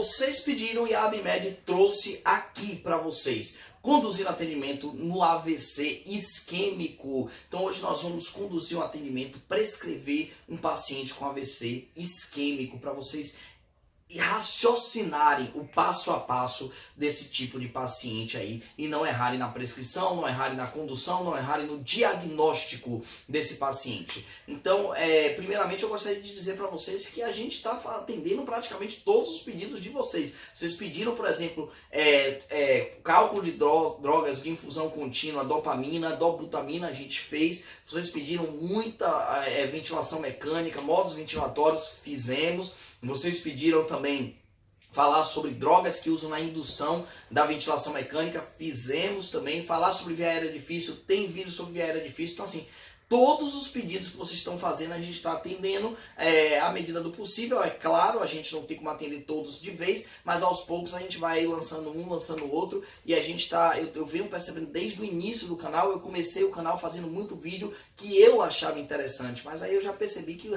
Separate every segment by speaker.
Speaker 1: Vocês pediram e a Abimed trouxe aqui para vocês. Conduzindo atendimento no AVC isquêmico. Então hoje nós vamos conduzir um atendimento, prescrever um paciente com AVC isquêmico para vocês raciocinarem o passo a passo desse tipo de paciente aí e não errarem na prescrição, não errarem na condução, não errarem no diagnóstico desse paciente. Então, primeiramente eu gostaria de dizer para vocês que a gente está atendendo praticamente todos os pedidos de vocês. Vocês pediram, por exemplo, cálculo de drogas de infusão contínua, dopamina, dobutamina, a gente fez. Vocês pediram muita ventilação mecânica, modos ventilatórios, fizemos. Vocês pediram também falar sobre drogas que usam na indução da ventilação mecânica, fizemos também. Falar sobre via aérea difícil, tem vídeo sobre via aérea difícil. Então assim, todos os pedidos que vocês estão fazendo a gente está atendendo à medida do possível. É claro, a gente não tem como atender todos de vez, mas aos poucos a gente vai lançando um, lançando outro. E a gente está, eu venho percebendo desde o início do canal, eu comecei o canal fazendo muito vídeo que eu achava interessante, mas aí eu já percebi que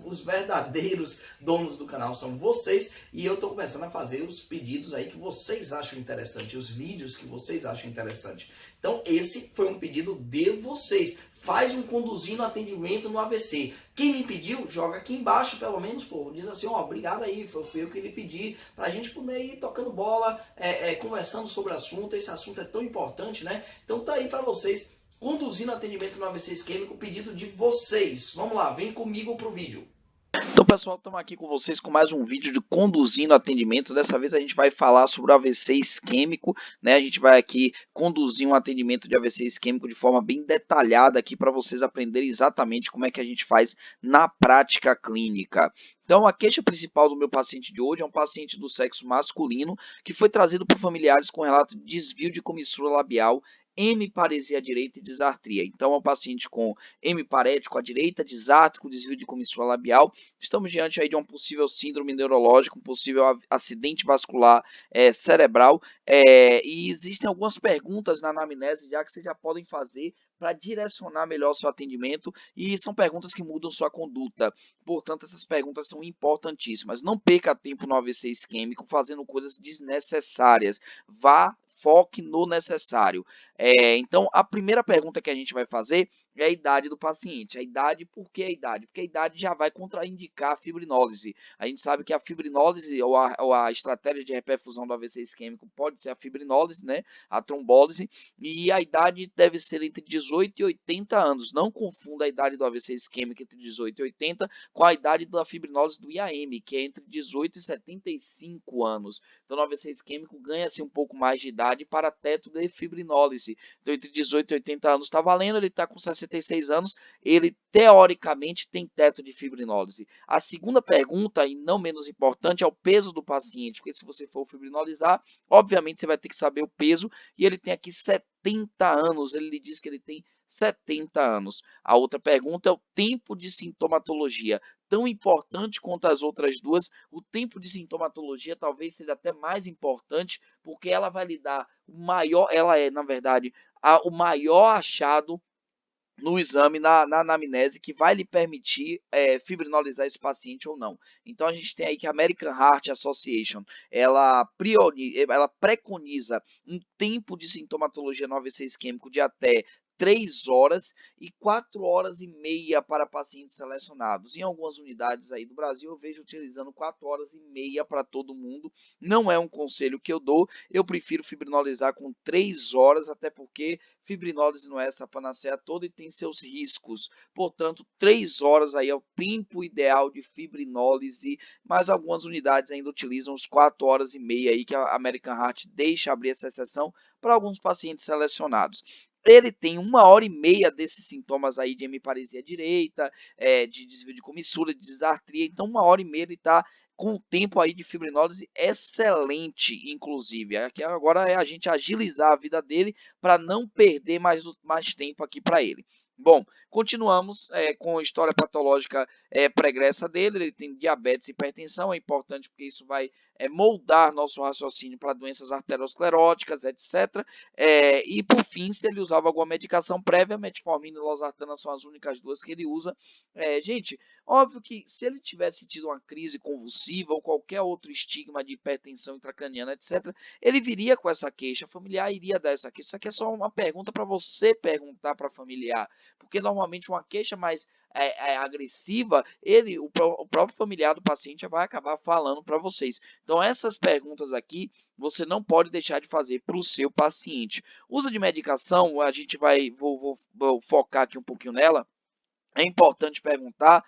Speaker 1: os verdadeiros donos do canal são vocês, e eu estou começando a fazer os pedidos aí que vocês acham interessante, os vídeos que vocês acham interessante. Então esse foi um pedido de vocês. Faz um conduzindo atendimento no AVC. Quem me pediu, joga aqui embaixo, pelo menos, pô. Diz assim, ó, obrigado aí, foi eu que lhe pedi, pra gente poder ir tocando bola, conversando sobre o assunto. Esse assunto é tão importante, né? Então tá aí pra vocês, conduzindo atendimento no AVC isquêmico, pedido de vocês. Vamos lá, vem comigo pro vídeo.
Speaker 2: Então, pessoal, estamos aqui com vocês com mais um vídeo de conduzindo atendimento. Dessa vez a gente vai falar sobre o AVC isquêmico, né? A gente vai aqui conduzir um atendimento de AVC isquêmico de forma bem detalhada aqui para vocês aprenderem exatamente como é que a gente faz na prática clínica. Então, a queixa principal do meu paciente de hoje é um paciente do sexo masculino que foi trazido por familiares com relato de desvio de comissura labial, hemiparesia à direita e disartria. Então, é um paciente com hemiparético à direita, disártrico, desvio de comissura labial. Estamos diante aí de um possível síndrome neurológico, um possível acidente vascular cerebral. E existem algumas perguntas na anamnese já que vocês já podem fazer para direcionar melhor o seu atendimento, e são perguntas que mudam sua conduta. Portanto, essas perguntas são importantíssimas. Não perca tempo no AVC isquêmico fazendo coisas desnecessárias. Foque no necessário. Então, a primeira pergunta que a gente vai fazer é a idade do paciente. A idade, por que a idade? Porque a idade já vai contraindicar a fibrinólise. A gente sabe que a fibrinólise ou a estratégia de reperfusão do AVC isquêmico pode ser a fibrinólise, né? A trombólise, e a idade deve ser entre 18 e 80 anos. Não confunda a idade do AVC isquêmico entre 18 e 80 com a idade da fibrinólise do IAM, que é entre 18 e 75 anos. Então, no AVC isquêmico ganha-se um pouco mais de idade para teto de fibrinólise. Então, entre 18 e 80 anos está valendo, ele está com 66 anos, ele teoricamente tem teto de fibrinólise. A segunda pergunta, e não menos importante, é o peso do paciente, porque se você for fibrinolizar, obviamente você vai ter que saber o peso, e ele tem aqui 70 anos, ele diz que ele tem 70 anos. A outra pergunta é o tempo de sintomatologia. Tão importante quanto as outras duas, o tempo de sintomatologia talvez seja até mais importante, porque ela vai lhe dar o maior, ela é, na verdade, o maior achado no exame, na anamnese, que vai lhe permitir fibrinolizar esse paciente ou não. Então, a gente tem aí que a American Heart Association, ela preconiza um tempo de sintomatologia no AVC isquêmico de até 3 horas e 4 horas e meia para pacientes selecionados. Em algumas unidades aí do Brasil, eu vejo utilizando 4 horas e meia para todo mundo. Não é um conselho que eu dou, eu prefiro fibrinolizar com 3 horas, até porque fibrinólise não é essa panaceia toda e tem seus riscos. Portanto, 3 horas aí é o tempo ideal de fibrinólise, mas algumas unidades ainda utilizam os 4 horas e meia aí, que a American Heart deixa abrir essa exceção para alguns pacientes selecionados. Ele tem 1 hora e meia desses sintomas aí de hemiparesia direita, de desvio de comissura, de disartria. Então, 1 hora e meia ele está com o tempo aí de fibrinólise excelente, inclusive. Aqui agora é a gente agilizar a vida dele para não perder mais tempo aqui para ele. Bom, continuamos com a história patológica pregressa dele. Ele tem diabetes e hipertensão, é importante porque isso vai moldar nosso raciocínio para doenças arterioscleróticas, etc. E por fim, se ele usava alguma medicação prévia, metformina e losartana são as únicas duas que ele usa. Gente, óbvio que se ele tivesse tido uma crise convulsiva ou qualquer outro estigma de hipertensão intracraniana, etc., ele viria com essa queixa, a familiar iria dar essa queixa. Isso aqui é só uma pergunta para você perguntar para a familiar, porque normalmente uma queixa mais agressiva, o próprio familiar do paciente vai acabar falando para vocês. Então, essas perguntas aqui, você não pode deixar de fazer para o seu paciente. Uso de medicação, a gente vou focar aqui um pouquinho nela. É importante perguntar,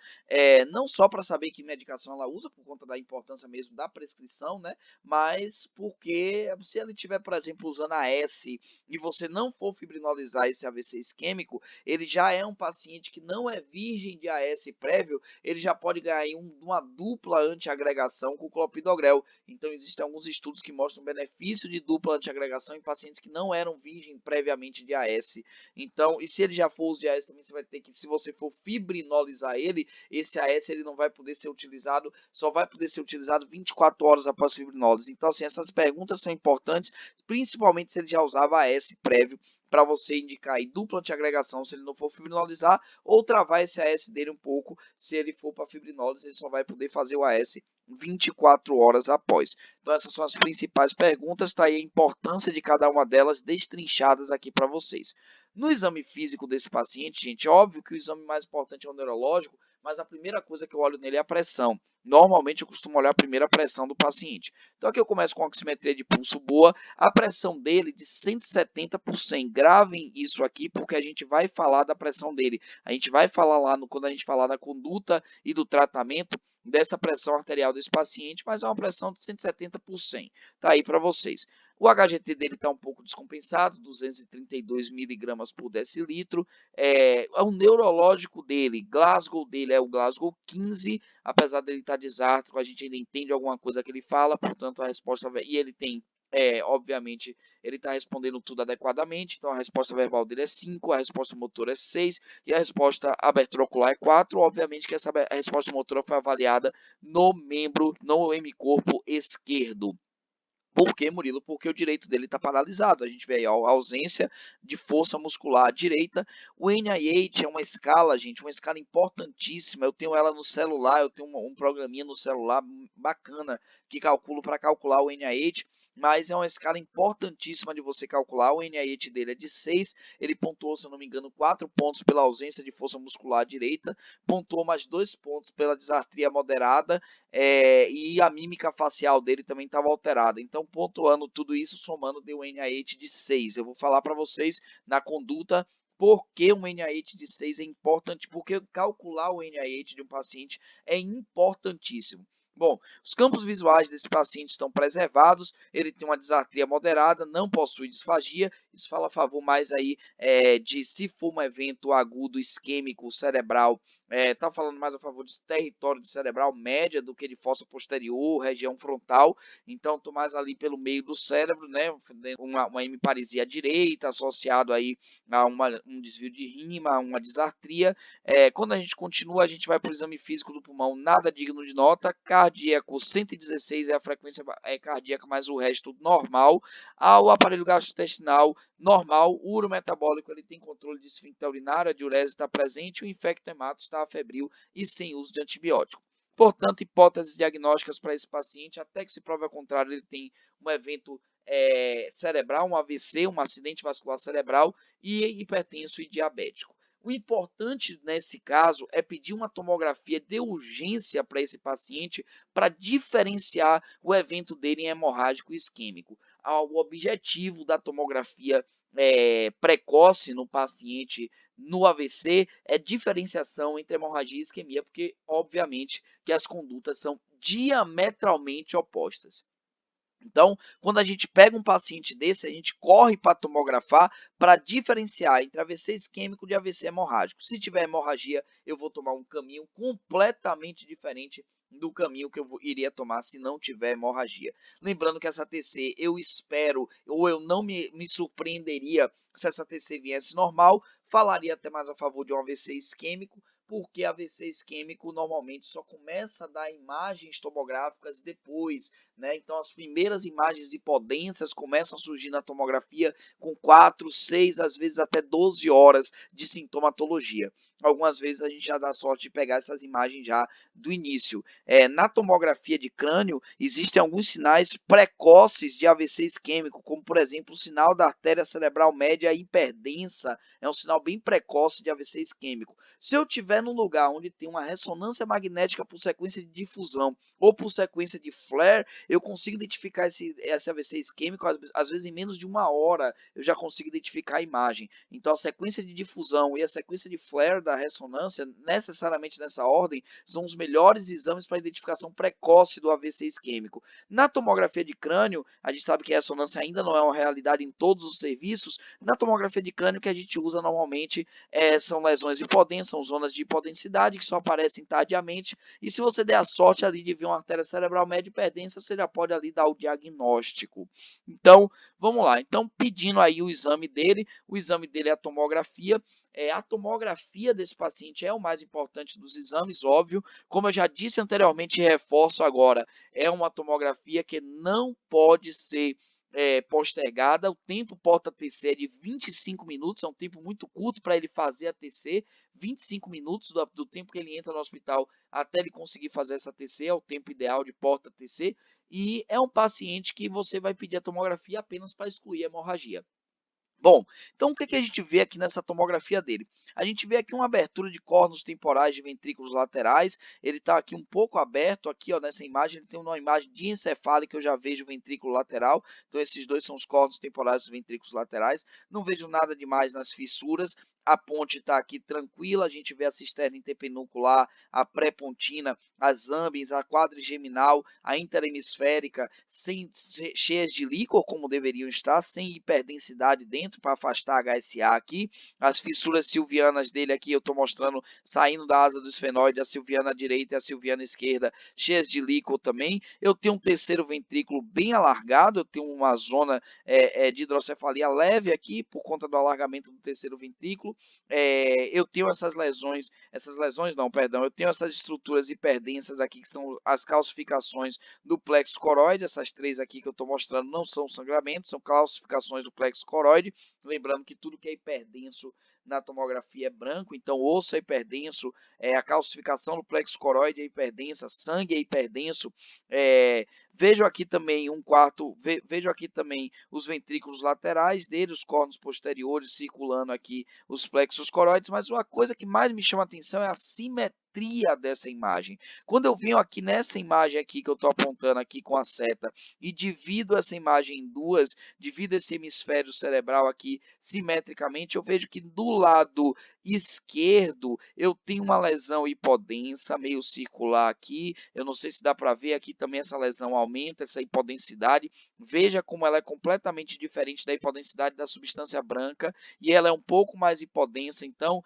Speaker 2: não só para saber que medicação ela usa, por conta da importância mesmo da prescrição, né? Mas porque se ele estiver, por exemplo, usando AS e você não for fibrinolizar esse AVC isquêmico, ele já é um paciente que não é virgem de AS prévio, ele já pode ganhar uma dupla antiagregação com clopidogrel. Então, existem alguns estudos que mostram o benefício de dupla antiagregação em pacientes que não eram virgem previamente de AS. Então, e se ele já for uso de AS também, você vai ter que, se você for fibrinolizar ele, esse AS ele não vai poder ser utilizado, só vai poder ser utilizado 24 horas após fibrinólise. Então, assim, essas perguntas são importantes, principalmente se ele já usava AS prévio, para você indicar aí dupla antiagregação se ele não for fibrinolizar, ou travar esse AS dele um pouco, se ele for para fibrinólise, ele só vai poder fazer o AS 24 horas após. Então, essas são as principais perguntas, tá aí a importância de cada uma delas destrinchadas aqui para vocês. No exame físico desse paciente, gente, é óbvio que o exame mais importante é o neurológico, mas a primeira coisa que eu olho nele é a pressão. Normalmente eu costumo olhar a primeira pressão do paciente. Então aqui eu começo com a oximetria de pulso boa, a pressão dele de 170 por 100. Gravem isso aqui porque a gente vai falar da pressão dele. A gente vai falar lá, quando a gente falar da conduta e do tratamento, dessa pressão arterial desse paciente, mas é uma pressão de 170 por 100. Tá aí para vocês. O HGT dele está um pouco descompensado, 232 miligramas por decilitro. O neurológico dele, Glasgow dele é o Glasgow 15, apesar dele estar desártrico, a gente ainda entende alguma coisa que ele fala, portanto a resposta, e ele tem, obviamente, ele está respondendo tudo adequadamente, então a resposta verbal dele é 5, a resposta motora é 6 e a resposta abertura-ocular é 4. Obviamente que essa resposta motora foi avaliada no hemicorpo esquerdo. Por que, Murilo? Porque o direito dele está paralisado. A gente vê aí a ausência de força muscular direita. O NIH é uma escala, gente, uma escala importantíssima. Eu tenho ela no celular, eu tenho um programinha no celular bacana que calculo para calcular o NIH. Mas é uma escala importantíssima de você calcular. O NIH dele é de 6. Ele pontuou, se eu não me engano, 4 pontos pela ausência de força muscular direita. Pontuou mais 2 pontos pela disartria moderada. E a mímica facial dele também estava alterada. Então, pontuando tudo isso, somando, deu um NIH de 6. Eu vou falar para vocês na conduta por que um NIH de 6 é importante, porque calcular o NIH de um paciente é importantíssimo. Bom, os campos visuais desse paciente estão preservados, ele tem uma disartria moderada, não possui disfagia, isso fala a favor mais aí de se for um evento agudo isquêmico cerebral, está falando mais a favor de território de cerebral média do que de fossa posterior, região frontal, então estou mais ali pelo meio do cérebro, né, uma hemiparesia à direita, associado aí a um desvio de rima, uma disartria. Quando a gente continua, a gente vai para o exame físico do pulmão, nada digno de nota, cardíaco 116 é a frequência cardíaca, mas o resto normal. O aparelho gastrointestinal normal, o urometabólico ele tem controle de esfíncter urinário, a diurese está presente, o infecto hemato está febril e sem uso de antibiótico. Portanto, hipóteses diagnósticas para esse paciente, até que se prove ao contrário, ele tem um evento cerebral, um AVC, um acidente vascular cerebral e hipertenso e diabético. O importante nesse caso é pedir uma tomografia de urgência para esse paciente para diferenciar o evento dele em hemorrágico isquêmico. O objetivo da tomografia precoce no paciente no AVC é diferenciação entre hemorragia e isquemia, porque obviamente que as condutas são diametralmente opostas. Então, quando a gente pega um paciente desse, a gente corre para tomografar para diferenciar entre AVC isquêmico de AVC hemorrágico. Se tiver hemorragia, eu vou tomar um caminho completamente diferente do caminho que eu iria tomar se não tiver hemorragia. Lembrando que essa TC eu espero, ou eu não me surpreenderia se essa TC viesse normal, falaria até mais a favor de um AVC isquêmico, porque AVC isquêmico normalmente só começa a dar imagens tomográficas depois, né? Então as primeiras imagens de hipodências começam a surgir na tomografia com 4, 6, às vezes até 12 horas de sintomatologia. Algumas vezes a gente já dá sorte de pegar essas imagens já do início. Na tomografia de crânio, existem alguns sinais precoces de AVC isquêmico, como por exemplo o sinal da artéria cerebral média hiperdensa, é um sinal bem precoce de AVC isquêmico. Se eu estiver num lugar onde tem uma ressonância magnética por sequência de difusão ou por sequência de flare, eu consigo identificar esse AVC isquêmico, às vezes em menos de 1 hora eu já consigo identificar a imagem. Então a sequência de difusão e a sequência de flare da ressonância, necessariamente nessa ordem, são os melhores exames para identificação precoce do AVC isquêmico. Na tomografia de crânio, a gente sabe que a ressonância ainda não é uma realidade em todos os serviços. Na tomografia de crânio, que a gente usa normalmente são lesões hipodensas, são zonas de hipodensidade que só aparecem tardiamente. E se você der a sorte ali de ver uma artéria cerebral média hiperdensa, você já pode ali dar o diagnóstico. Então, vamos lá. Então, pedindo aí o exame dele é a tomografia. A tomografia desse paciente é o mais importante dos exames, óbvio. Como eu já disse anteriormente e reforço agora, é uma tomografia que não pode ser postergada. O tempo porta-TC é de 25 minutos, é um tempo muito curto para ele fazer a TC. 25 minutos do tempo que ele entra no hospital até ele conseguir fazer essa TC, é o tempo ideal de porta-TC. E é um paciente que você vai pedir a tomografia apenas para excluir a hemorragia. Bom, então o que a gente vê aqui nessa tomografia dele? A gente vê aqui uma abertura de córneos temporais de ventrículos laterais, ele está aqui um pouco aberto, aqui ó, nessa imagem, ele tem uma imagem diencefálica, eu já vejo o ventrículo lateral, então esses dois são os córneos temporais dos ventrículos laterais, não vejo nada demais nas fissuras, a ponte está aqui tranquila, a gente vê a cisterna interpenucular, a pré-pontina, as âmbiens, a quadrigeminal, a interhemisférica, cheias de líquor, como deveriam estar, sem hiperdensidade dentro, para afastar a HSA aqui. As fissuras silvianas dele aqui, eu estou mostrando, saindo da asa do esfenóide, a silviana direita e a silviana esquerda, cheias de líquor também. Eu tenho um terceiro ventrículo bem alargado, eu tenho uma zona de hidrocefalia leve aqui, por conta do alargamento do terceiro ventrículo. Eu tenho essas lesões não, perdão, eu tenho essas estruturas hiperdensas aqui, que são as calcificações do plexo coroide. Essas três aqui que eu estou mostrando não são sangramentos, são calcificações do plexo coroide. Lembrando que tudo que é hiperdenso na tomografia é branco, então osso é hiperdenso, a calcificação do plexo coroide é hiperdensa, sangue é hiperdenso. Vejo aqui também vejo aqui também os ventrículos laterais dele, os córneos posteriores circulando aqui os plexos coroides, mas uma coisa que mais me chama a atenção é a simetria dessa imagem. Quando eu venho aqui nessa imagem aqui que eu estou apontando aqui com a seta e divido essa imagem em duas, divido esse hemisfério cerebral aqui simetricamente, eu vejo que do lado esquerdo eu tenho uma lesão hipodensa, meio circular aqui. Eu não sei se dá para ver aqui também, essa lesão aumenta, essa hipodensidade. Veja como ela é completamente diferente da hipodensidade da substância branca, e ela é um pouco mais hipodensa, então,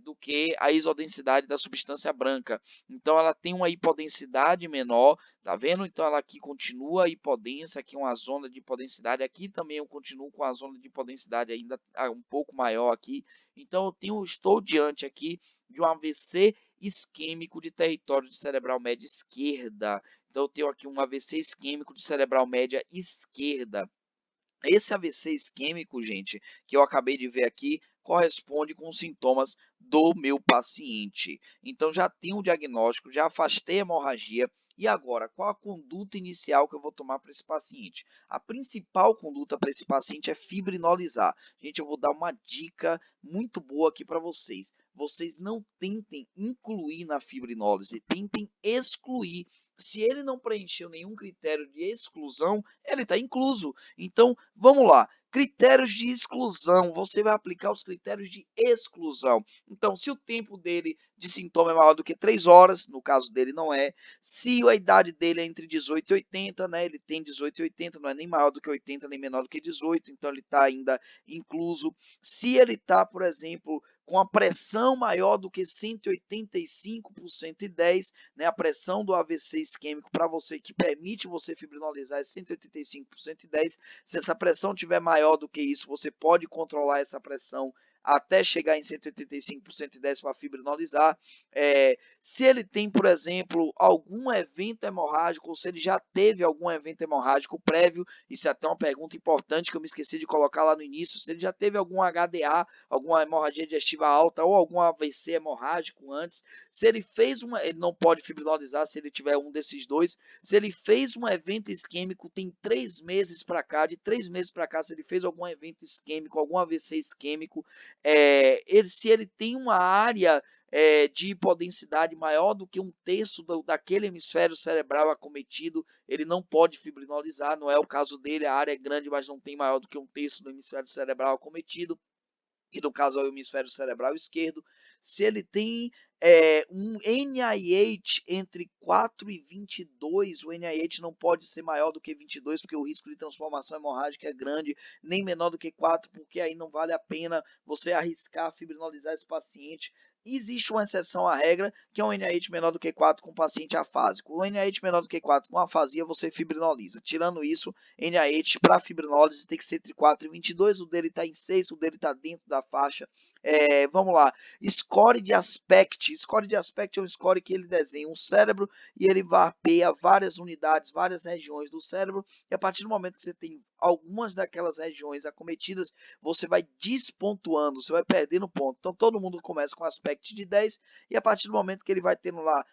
Speaker 2: do que a isodensidade da substância branca. Então, ela tem uma hipodensidade menor, tá vendo? Então, ela aqui continua hipodensa, aqui uma zona de hipodensidade, aqui também eu continuo com a zona de hipodensidade ainda um pouco maior aqui. Então, estou diante aqui de um AVC isquêmico de território de cerebral média esquerda. Então, eu tenho aqui um AVC isquêmico de cerebral média esquerda. Esse AVC isquêmico, gente, que eu acabei de ver aqui, corresponde com os sintomas do meu paciente. Então, já tenho o diagnóstico, já afastei a hemorragia. E agora, qual a conduta inicial que eu vou tomar para esse paciente? A principal conduta para esse paciente é fibrinolizar. Gente, eu vou dar uma dica muito boa aqui para vocês. Vocês não tentem incluir na fibrinólise, tentem excluir. Se ele não preencheu nenhum critério de exclusão, ele está incluso. Então, vamos lá. Critérios de exclusão. Você vai aplicar os critérios de exclusão. Então, se o tempo dele de sintoma é maior do que 3 horas, no caso dele não é. Se a idade dele é entre 18 e 80, né? Ele tem 18 e 80, não é nem maior do que 80, nem menor do que 18, então ele está ainda incluso. Se ele está, por exemplo, com a pressão maior do que 185 por 110, né? A pressão do AVC isquêmico para você, que permite você fibrinolizar, é 185 por 110. Se essa pressão tiver maior do que isso, você pode controlar essa pressão até chegar em 185 por 110 para fibrinolizar. Se ele tem, por exemplo, algum evento hemorrágico, ou se ele já teve algum evento hemorrágico prévio, isso é até uma pergunta importante que eu me esqueci de colocar lá no início, se ele já teve algum HDA, alguma hemorragia digestiva alta ou algum AVC hemorrágico antes, se ele fez ele não pode fibrinolizar se ele tiver um desses dois, se ele fez um evento isquêmico, tem 3 meses para cá, de 3 meses para cá, se ele fez algum evento isquêmico, algum AVC isquêmico, se ele tem uma área de hipodensidade maior do que 1/3 daquele hemisfério cerebral acometido, ele não pode fibrinolizar, não é o caso dele, a área é grande, mas não tem maior do que 1/3 do hemisfério cerebral acometido, e no caso é o hemisfério cerebral esquerdo. Se ele tem um NIH entre 4 e 22, o NIH não pode ser maior do que 22, porque o risco de transformação hemorrágica é grande, nem menor do que 4, porque aí não vale a pena você arriscar fibrinolizar esse paciente. E existe uma exceção à regra, que é um NIH menor do que 4 com paciente afásico. O NIH menor do que 4 com afasia, você fibrinoliza. Tirando isso, NIH para fibrinólise tem que ser entre 4 e 22, o dele está em 6, o dele está dentro da faixa. Vamos lá, score de aspect. Score de aspect é um score que ele desenha um cérebro e ele mapeia várias unidades, várias regiões do cérebro, e a partir do momento que você tem algumas daquelas regiões acometidas, você vai despontuando, você vai perdendo ponto. Então todo mundo começa com aspect de 10, e a partir do momento que ele vai tendo lá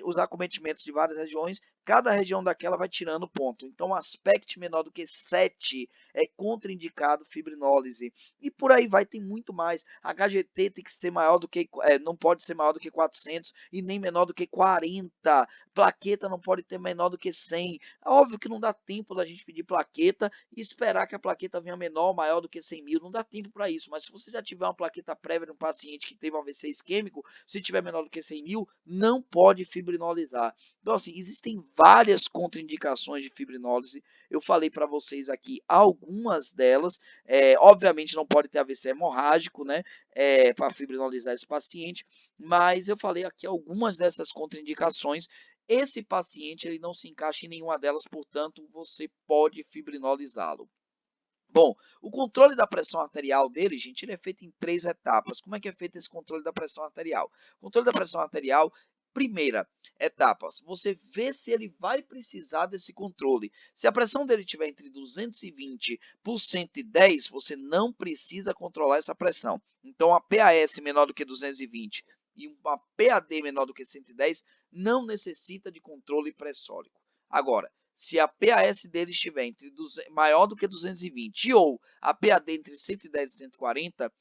Speaker 2: os acometimentos de várias regiões, cada região daquela vai tirando ponto. Então aspect menor do que 7 é contraindicado fibrinólise. E por aí vai, tem muito mais. HGT tem que ser maior do que, não pode ser maior do que 400 e nem menor do que 40. Plaqueta não pode ter menor do que 100. Óbvio que não dá tempo da gente pedir plaqueta e esperar que a plaqueta venha menor ou maior do que 100 mil. Não dá tempo para isso. Mas se você já tiver uma plaqueta prévia de um paciente que teve um AVC isquêmico, se tiver menor do que 100 mil, não pode fibrinolizar. Então, assim, existem várias contraindicações de fibrinólise. Eu falei para vocês aqui algumas delas. Obviamente não pode ter AVC hemorrágico, né, para fibrinolizar esse paciente, mas eu falei aqui algumas dessas contraindicações. Esse paciente ele não se encaixa em nenhuma delas, portanto, você pode fibrinolizá-lo. Bom, o controle da pressão arterial dele, gente, ele é feito em 3 etapas. Como é que é feito esse controle da pressão arterial? O controle da pressão arterial, primeira etapa, você vê se ele vai precisar desse controle. Se a pressão dele estiver entre 220 por 110, você não precisa controlar essa pressão. Então, a PAS menor do que 220 e uma PAD menor do que 110 não necessita de controle pressórico. Agora, se a PAS dele estiver maior do que 220 ou a PAD entre 110 e 140,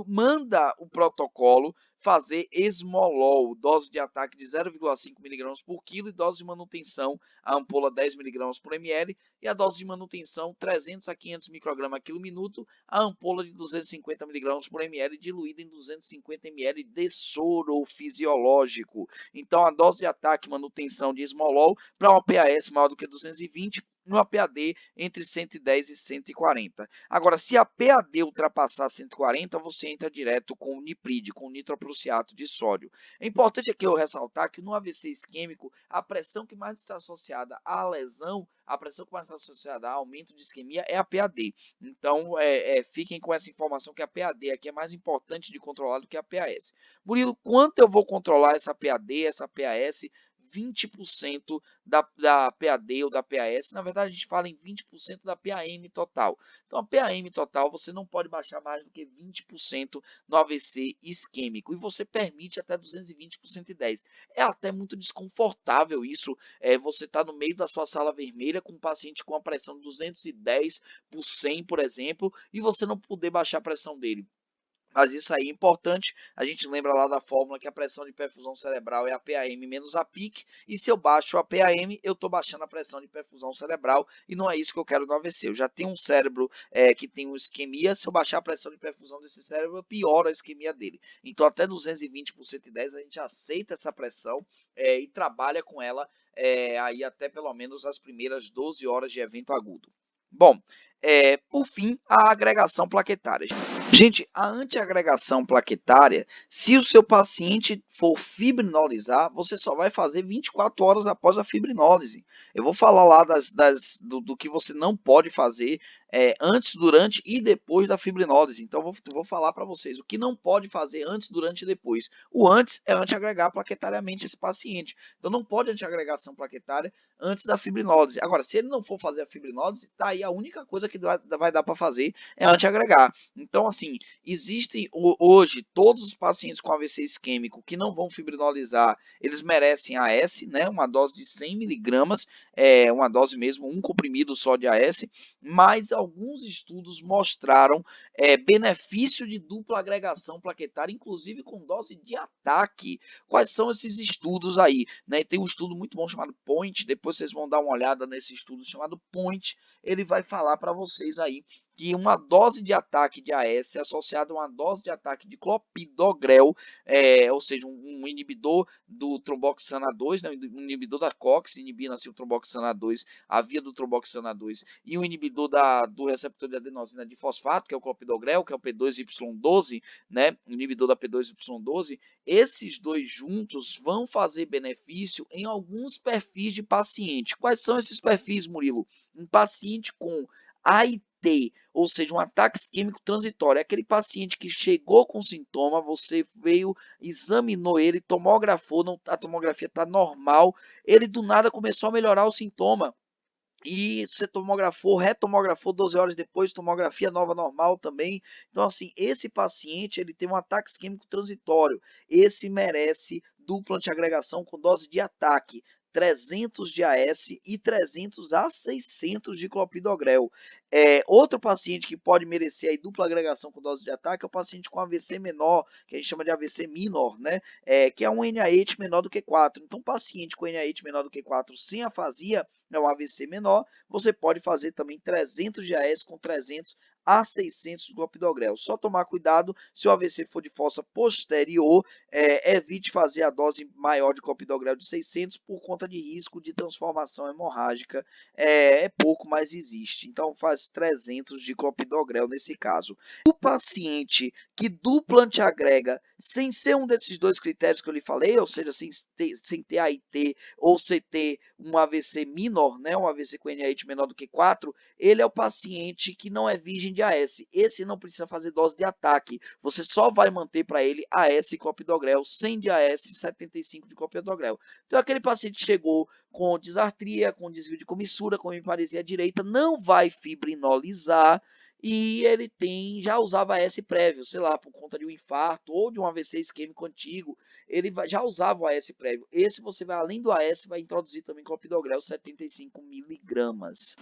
Speaker 2: manda o protocolo fazer esmolol, dose de ataque de 0,5 mg por quilo e dose de manutenção, a ampola 10 mg por ml e a dose de manutenção 300 a 500 microgramas quilo minuto, a ampola de 250 mg por ml diluída em 250 ml de soro fisiológico. Então a dose de ataque e manutenção de esmolol para uma PAS maior do que 220, uma PAD entre 110 e 140. Agora, se a PAD ultrapassar 140, você entra direto com o Nipride, com o nitroprussiato de sódio. É importante aqui eu ressaltar que no AVC isquêmico, a pressão que mais está associada à lesão, a pressão que mais está associada ao aumento de isquemia é a PAD. Então, fiquem com essa informação que a PAD aqui é mais importante de controlar do que a PAS. Murilo, quanto eu vou controlar essa PAD, essa PAS? 20% da PAD ou da PAS, na verdade a gente fala em 20% da PAM total. Então a PAM total você não pode baixar mais do que 20% no AVC isquêmico e você permite até 220 por 110. É até muito desconfortável isso, você está no meio da sua sala vermelha com um paciente com a pressão de 210 por 100, por exemplo, e você não poder baixar a pressão dele. Mas isso aí é importante, a gente lembra lá da fórmula que a pressão de perfusão cerebral é a PAM menos a PIC, e se eu baixo a PAM, eu estou baixando a pressão de perfusão cerebral, e não é isso que eu quero no AVC. Eu já tenho um cérebro que tem uma isquemia, se eu baixar a pressão de perfusão desse cérebro, eu pioro a isquemia dele. Então até 220 por 110 a gente aceita essa pressão e trabalha com ela aí até pelo menos as primeiras 12 horas de evento agudo. Bom, por fim, a agregação plaquetária. Gente, a antiagregação plaquetária, se o seu paciente for fibrinolizar, você só vai fazer 24 horas após a fibrinólise. Eu vou falar lá do que você não pode fazer antes, durante e depois da fibrinólise. Então, vou falar para vocês o que não pode fazer antes, durante e depois. O antes é antiagregar plaquetariamente esse paciente. Então, não pode antiagregação plaquetária antes da fibrinólise. Agora, se ele não for fazer a fibrinólise, tá aí a única coisa que vai dar para fazer é antiagregar. Então, assim, existem hoje todos os pacientes com AVC isquêmico que não vão fibrinolizar, eles merecem AS, né? Uma dose de 100 miligramas, uma dose mesmo, um comprimido só de AS, mas alguns estudos mostraram benefício de dupla agregação plaquetária, inclusive com dose de ataque. Quais são esses estudos aí? Né? Tem um estudo muito bom chamado POINT, depois vocês vão dar uma olhada nesse estudo chamado POINT, ele vai falar para vocês aí que uma dose de ataque de AS associada a uma dose de ataque de clopidogrel, ou seja, um inibidor do tromboxana 2, né, um inibidor da COX, inibindo assim o tromboxana 2, a via do tromboxana 2, e um inibidor do receptor de adenosina de fosfato, que é o clopidogrel, que é o P2Y12, né, inibidor da P2Y12, esses dois juntos vão fazer benefício em alguns perfis de paciente. Quais são esses perfis, Murilo? Um paciente com AIT, ou seja, um ataque isquêmico transitório, é aquele paciente que chegou com sintoma, você veio, examinou ele, tomografou, a tomografia está normal, ele do nada começou a melhorar o sintoma. E você tomografou, retomografou 12 horas depois, tomografia nova normal também. Então, assim, esse paciente ele tem um ataque isquêmico transitório. Esse merece dupla antiagregação com dose de ataque. 300 de AS e 300 a 600 de clopidogrel. Outro paciente que pode merecer aí dupla agregação com dose de ataque é o paciente com AVC menor, que a gente chama de AVC minor, né? Que é um NIH menor do que 4. Então, paciente com NIH menor do que 4 sem afasia, é um AVC menor, você pode fazer também 300 de AS com 300 a 600 de clopidogrel. Só tomar cuidado se o AVC for de fossa posterior, evite fazer a dose maior de clopidogrel de 600 por conta de risco de transformação hemorrágica. É pouco, mas existe. Então faz 300 de clopidogrel nesse caso. O paciente que dupla antiagrega sem ser um desses dois critérios que eu lhe falei, ou seja, sem ter AIT ou CT, um AVC minor, né, um AVC com NIH menor do que 4, ele é o paciente que não é virgem de AS. Esse não precisa fazer dose de ataque. Você só vai manter para ele AS e clopidogrel, 100 de AS e 75 de clopidogrel. Então, aquele paciente chegou com disartria, com desvio de comissura, com hemiparesia direita, não vai fibrinolizar, e ele já usava AS prévio, sei lá, por conta de um infarto ou de um AVC isquêmico antigo, ele já usava o AS prévio. Esse você vai, além do AS, vai introduzir também clopidogrel 75 miligramas.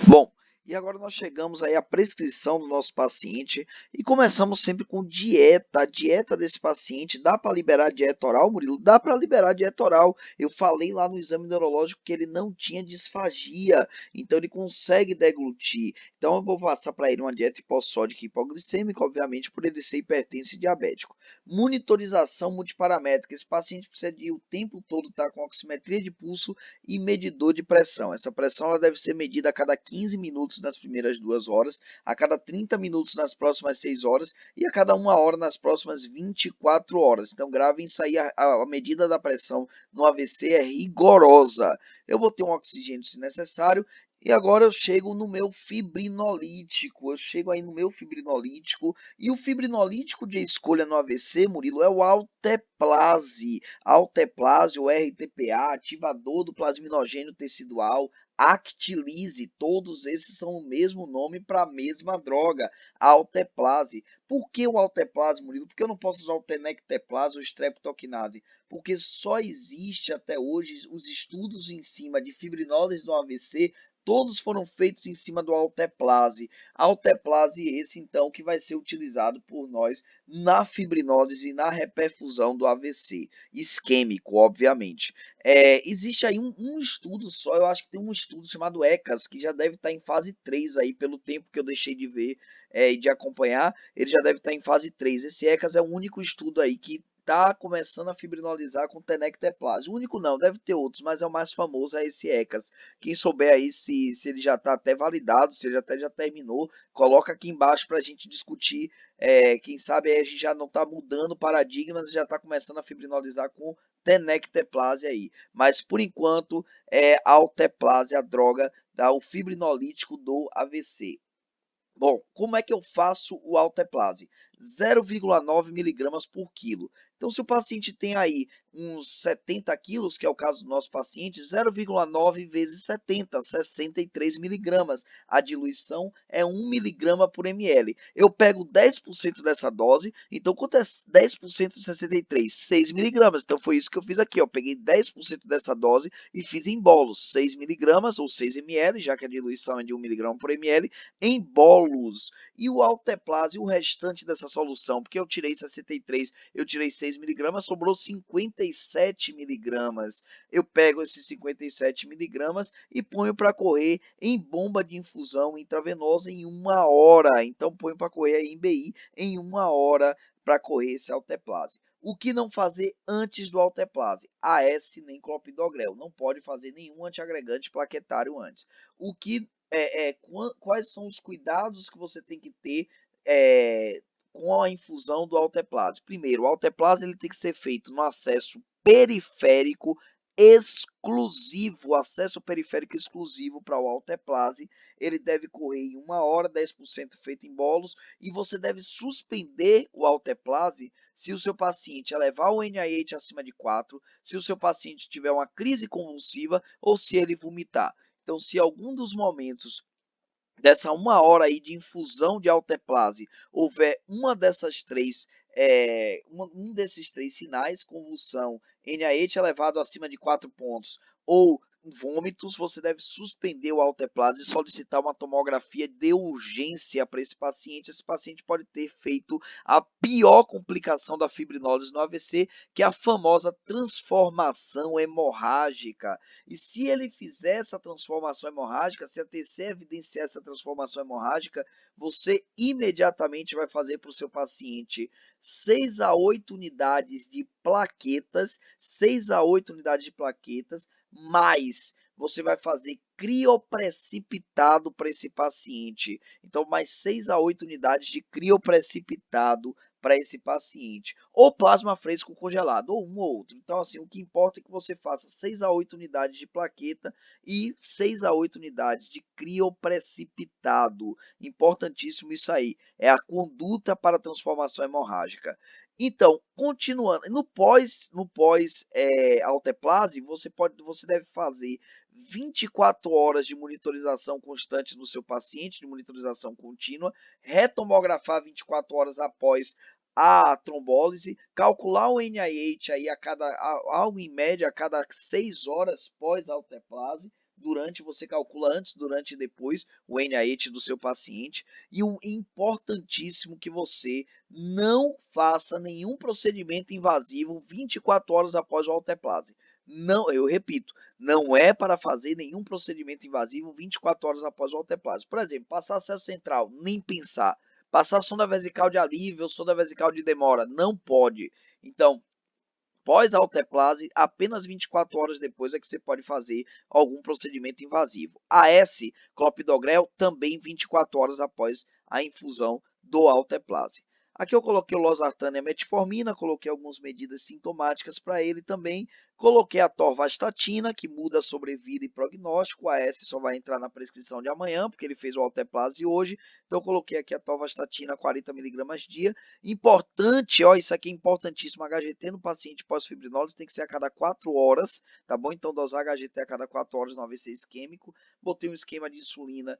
Speaker 2: Bom, e agora nós chegamos aí à prescrição do nosso paciente e começamos sempre com dieta. A dieta desse paciente, dá para liberar dieta oral, Murilo? Dá para liberar dieta oral. Eu falei lá no exame neurológico que ele não tinha disfagia, então ele consegue deglutir. Então eu vou passar para ele uma dieta hipossódica e hipoglicêmica, obviamente por ele ser hipertenso e diabético. Monitorização multiparamétrica. Esse paciente precisa de o tempo todo estar com oximetria de pulso e medidor de pressão. Essa pressão ela deve ser medida a cada 15 minutos nas primeiras 2 horas, a cada 30 minutos nas próximas 6 horas e a cada 1 hora nas próximas 24 horas. Então gravem isso aí, a medida da pressão no AVC é rigorosa. Eu vou ter um oxigênio se necessário. E agora eu chego no meu fibrinolítico. E o fibrinolítico de escolha no AVC, Murilo, é o Alteplase. Alteplase, o RTPA, ativador do plasminogênio tecidual, Actilise, todos esses são o mesmo nome para a mesma droga, Alteplase. Por que o Alteplase, Murilo? Por que eu não posso usar o Tenecteplase ou Streptokinase? Porque só existe até hoje os estudos em cima de fibrinólise no AVC, todos foram feitos em cima do Alteplase. Alteplase esse, então, que vai ser utilizado por nós na fibrinólise e na reperfusão do AVC. Isquêmico, obviamente. Existe aí um estudo só, eu acho que tem um estudo chamado ECAS, que já deve estar em fase 3 aí, pelo tempo que eu deixei de ver e de acompanhar, ele já deve estar em fase 3. Esse ECAS é o único estudo aí que está começando a fibrinolizar com tenecteplase. O único não, deve ter outros, mas é o mais famoso, é esse ECAS. Quem souber aí se ele já está até validado, se ele até já terminou, coloca aqui embaixo para a gente discutir. Quem sabe aí a gente já não está mudando paradigmas e já está começando a fibrinolizar com tenecteplase aí. Mas por enquanto é alteplase, a droga o fibrinolítico do AVC. Bom, como é que eu faço o alteplase? 0,9 miligramas por quilo. Então, se o paciente tem aí uns 70 quilos, que é o caso do nosso paciente, 0,9 vezes 70, 63 miligramas. A diluição é 1 miligrama por ml. Eu pego 10% dessa dose, então quanto é 10% de 63? 6 miligramas. Então, foi isso que eu fiz aqui. Eu peguei 10% dessa dose e fiz em bolos, 6 miligramas ou 6 ml, já que a diluição é de 1 miligrama por ml, em bolos. E o alteplase, o restante dessa solução, porque eu tirei 63, eu tirei 6 miligramas, sobrou 57 miligramas. Eu pego esses 57 miligramas e ponho para correr em bomba de infusão intravenosa em 1 hora. Então, ponho para correr aí em BI em 1 hora para correr esse alteplase. O que não fazer antes do alteplase? AS nem clopidogrel. Não pode fazer nenhum antiagregante plaquetário antes. O que quais são os cuidados que você tem que ter com a infusão do alteplase? Primeiro, o alteplase ele tem que ser feito no acesso periférico exclusivo, acesso periférico exclusivo para o alteplase. Ele deve correr em 1 hora, 10% feito em bolos, e você deve suspender o alteplase se o seu paciente elevar o NIH acima de 4, se o seu paciente tiver uma crise convulsiva ou se ele vomitar. Então, se algum dos momentos dessa 1 hora aí de infusão de alteplase houver um desses três sinais, convulsão, NIH elevado acima de 4 pontos ou vômitos, você deve suspender o alteplase e solicitar uma tomografia de urgência para esse paciente. Esse paciente pode ter feito a pior complicação da fibrinólise no AVC, que é a famosa transformação hemorrágica. E se ele fizer essa transformação hemorrágica, se a TC evidenciar essa transformação hemorrágica, você imediatamente vai fazer para o seu paciente 6 a 8 unidades de plaquetas, 6 a 8 unidades de plaquetas, mais você vai fazer crioprecipitado para esse paciente. Então, mais 6 a 8 unidades de crioprecipitado para esse paciente. Ou plasma fresco congelado, ou um ou outro. Então, assim, o que importa é que você faça 6 a 8 unidades de plaqueta e 6 a 8 unidades de crioprecipitado. Importantíssimo isso aí. É a conduta para a transformação hemorrágica. Então, continuando, no pós alteplase, você deve fazer 24 horas de monitorização constante no seu paciente, de monitorização contínua, retomografar 24 horas após a trombólise, calcular o NIH aí algo em média a cada 6 horas pós alteplase. Você calcula antes, durante e depois o NIH do seu paciente. E o importantíssimo que você não faça nenhum procedimento invasivo 24 horas após o alteplase. Não, eu repito, não é para fazer nenhum procedimento invasivo 24 horas após o alteplase. Por exemplo, passar acesso central, nem pensar. Passar sonda vesical de alívio ou sonda vesical de demora, não pode. Então, pós-alteplase, apenas 24 horas depois é que você pode fazer algum procedimento invasivo. AS, clopidogrel, também 24 horas após a infusão do alteplase. Aqui eu coloquei o losartano e a metformina, coloquei algumas medidas sintomáticas para ele também. Coloquei a torvastatina, que muda a sobrevida e prognóstico. A AS só vai entrar na prescrição de amanhã, porque ele fez o alteplase hoje. Então, coloquei aqui a torvastatina, 40 mg dia. Importante, ó, isso aqui é importantíssimo. HGT no paciente pós-fibrinólise tem que ser a cada 4 horas, tá bom? Então, dosar HGT a cada 4 horas no AVC isquêmico. Botei um esquema de insulina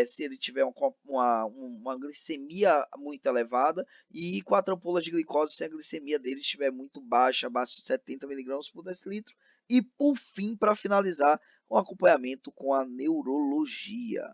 Speaker 2: se ele tiver uma glicemia muito elevada e 4 ampolas de glicose se a glicemia dele estiver muito baixa, abaixo de 70 mg por decilitro. E, por fim, para finalizar, um acompanhamento com a neurologia.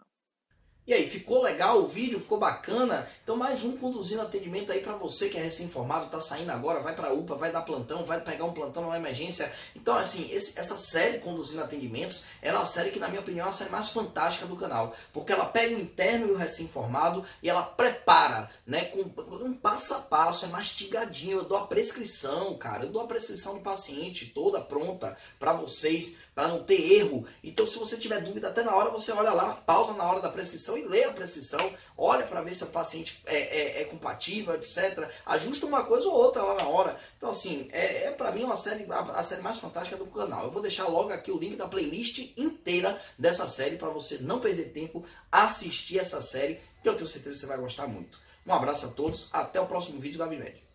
Speaker 1: E aí, ficou legal o vídeo? Ficou bacana? Então mais um conduzindo atendimento aí para você que é recém-formado, tá saindo agora, vai para UPA, vai dar plantão, vai pegar um plantão numa emergência. Então assim, essa série Conduzindo Atendimentos, ela é uma série que na minha opinião é a série mais fantástica do canal, porque ela pega o interno e o recém-formado e ela prepara, né, com um passo a passo, é mastigadinho. Eu dou a prescrição, cara, eu dou a prescrição do paciente toda pronta para vocês, para não ter erro. Então se você tiver dúvida até na hora, você olha lá, pausa na hora da prescrição e lê a prescrição, olha para ver se o paciente é compatível, etc. Ajusta uma coisa ou outra lá na hora. Então assim, para mim a série mais fantástica do canal. Eu vou deixar logo aqui o link da playlist inteira dessa série para você não perder tempo, assistir essa série, que eu tenho certeza que você vai gostar muito. Um abraço a todos, até o próximo vídeo da Vimed.